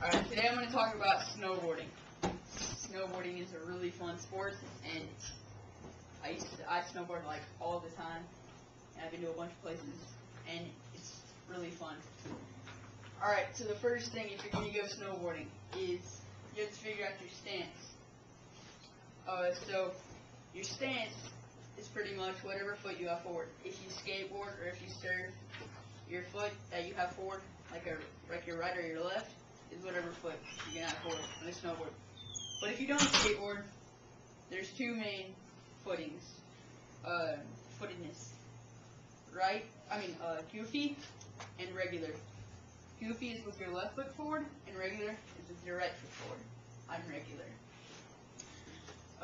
Alright, today I'm going to talk about snowboarding. Snowboarding is a really fun sport, and I snowboard like all the time, and I've been to a bunch of places, and it's really fun. Alright, so the first thing if you're going to go snowboarding is you have to figure out your stance. So your stance is pretty much whatever foot you have forward. If you skateboard or if you surf, your foot that you have forward, like your right or your left, is whatever foot you're gonna have forward on a snowboard. But if you don't skateboard, there's two main footings, footedness. Goofy and regular. Goofy is with your left foot forward, and regular is with your right foot forward. I'm regular.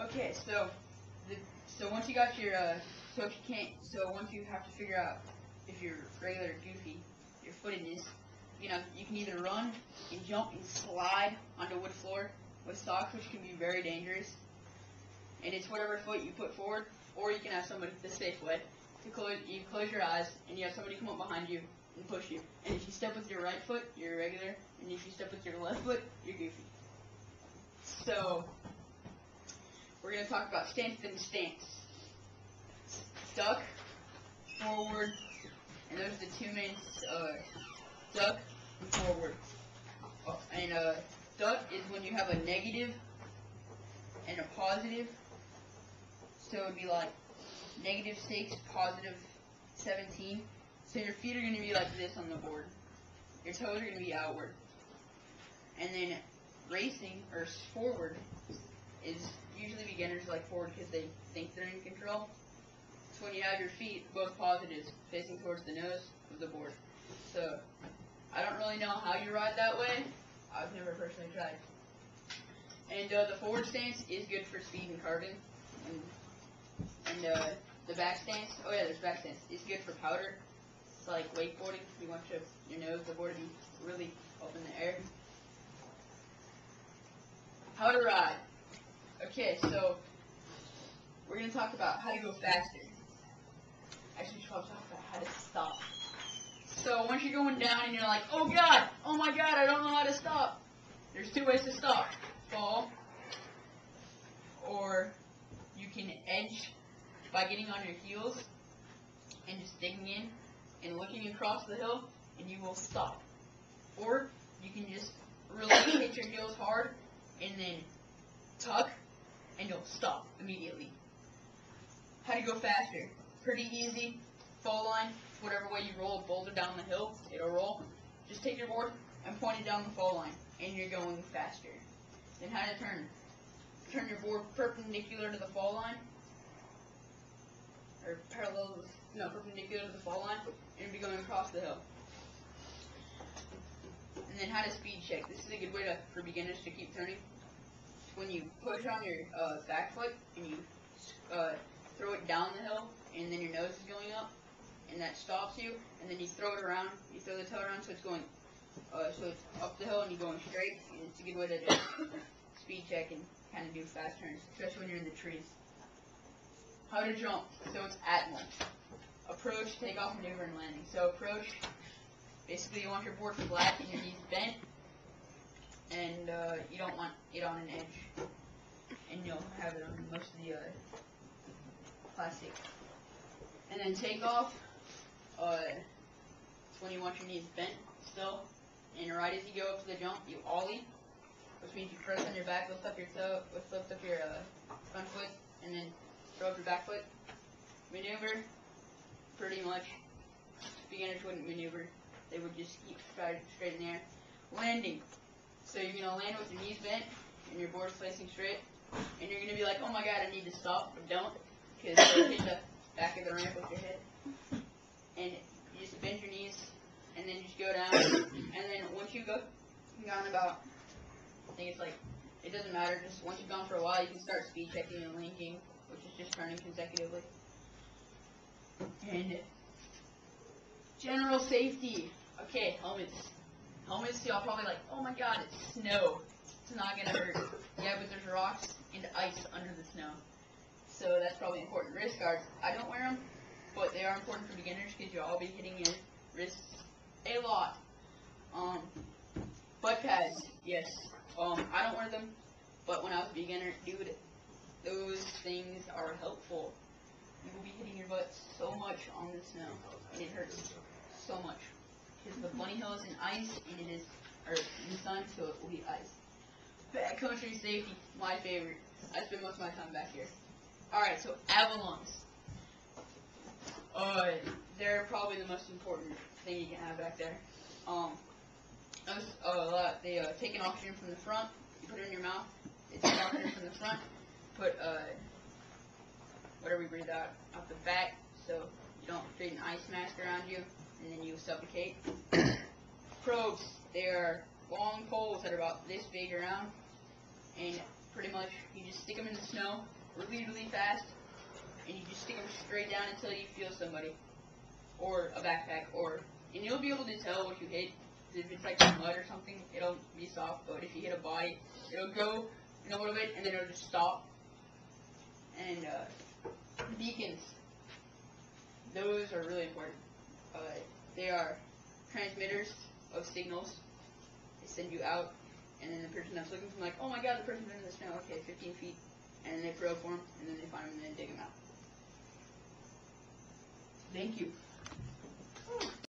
Okay, so once you got your once you have to figure out if you're regular or goofy, your footedness, you can either run and jump and slide onto wood floor with socks, which can be very dangerous. And it's whatever foot you put forward, or you can have somebody the safe way. You close your eyes and you have somebody come up behind you and push you. And if you step with your right foot, you're regular, and if you step with your left foot, you're goofy. So we're going to talk about stance and stance. Duck, forward, and those are the two main, duck and forward. And duck is when you have a negative and a positive. So it would be like -6, +17. So your feet are going to be like this on the board. Your toes are going to be outward. And then racing, or forward, is usually beginners like forward because they think they're in control. It's when you have your feet, both positives, facing towards the nose of the board. So I don't really know how you ride that way. I've never personally tried. And the forward stance is good for speed and carving. And the back stance, oh yeah, there's back stance. It's good for powder. It's like wakeboarding. You want your nose, the board to be really up in the air. How to ride. Okay, so we're going to talk about how to go faster. Actually, we should probably talk about how to stop. So once you're going down and you're like, oh God, oh my God, I don't know how to stop. There's two ways to stop. Fall, or you can edge by getting on your heels and just digging in and looking across the hill, and you will stop. Or you can just really hit your heels hard and then tuck, and you'll stop immediately. How to go faster? Pretty easy. Fall line, whatever way you roll a boulder down the hill, it'll roll. Just take your board and point it down the fall line, and you're going faster. Then how to turn? Turn your board perpendicular to the fall line, or perpendicular to the fall line, and you'll be going across the hill. And then how to speed check. This is a good way for beginners to keep turning. When you push on your back foot and you throw it down the hill, and then your nose is going up, and that stops you, and then you throw it around, you throw the toe around so it's going, so it's up the hill and you're going straight, and it's a good way to just speed check and kind of do fast turns, especially when you're in the trees. How to jump. So it's at-one. Approach, takeoff, maneuver, and landing. So approach, basically you want your board flat and your knees bent, and you don't want it on an edge, and you'll have it on most of the plastic. And then takeoff, it's when you want your knees bent still, and right as you go up to the jump, you ollie, which means you press on your back, lift up your toe, lift up your front foot, and then throw up your back foot. Maneuver, pretty much, beginners wouldn't maneuver. They would just keep straight in the air. Landing, so you're going to land with your knees bent, and your board's facing straight, and you're going to be like, oh my God, I need to stop, but don't, because you'll hit the back of the ramp with your head. And you just bend your knees, and then just go down, and then once you've gone about, I think it's like, it doesn't matter, just once you've gone for a while, you can start speed checking and linking, which is just turning consecutively. And general safety. Okay, helmets. Helmets, y'all probably like, oh my God, it's snow. It's not going to hurt. Yeah, but there's rocks and ice under the snow. So that's probably important. Wrist guards. I don't wear them, but they are important for beginners because you'll all be hitting your wrists a lot. Butt pads, yes. I don't wear them, but when I was a beginner, dude, those things are helpful. You will be hitting your butt so much on the snow, and it hurts so much. Because the bunny hill is in ice, and it is, or in the sun, so it will be ice. Backcountry safety, my favorite. I spend most of my time back here. Alright, so avalanches. They're probably the most important thing you can have back there. They take an oxygen from the front, you put it in your mouth, it takes oxygen from the front, put whatever you breathe out the back, so you don't create an ice mask around you, and then you suffocate. Probes, they are long poles that are about this big around, and pretty much you just stick them in the snow really, really fast, and you just stick them straight down until you feel somebody, or a backpack, and you'll be able to tell what you hit. If it's like mud or something, it'll be soft, but if you hit a body, it'll go in a little bit, and then it'll just stop. And beacons, those are really important. They are transmitters of signals. They send you out, and then the person that's looking for them, like, oh my god, the person's in the snow, okay, 15 feet, and then they probe for them, and then they find them, and then dig them out. Thank you.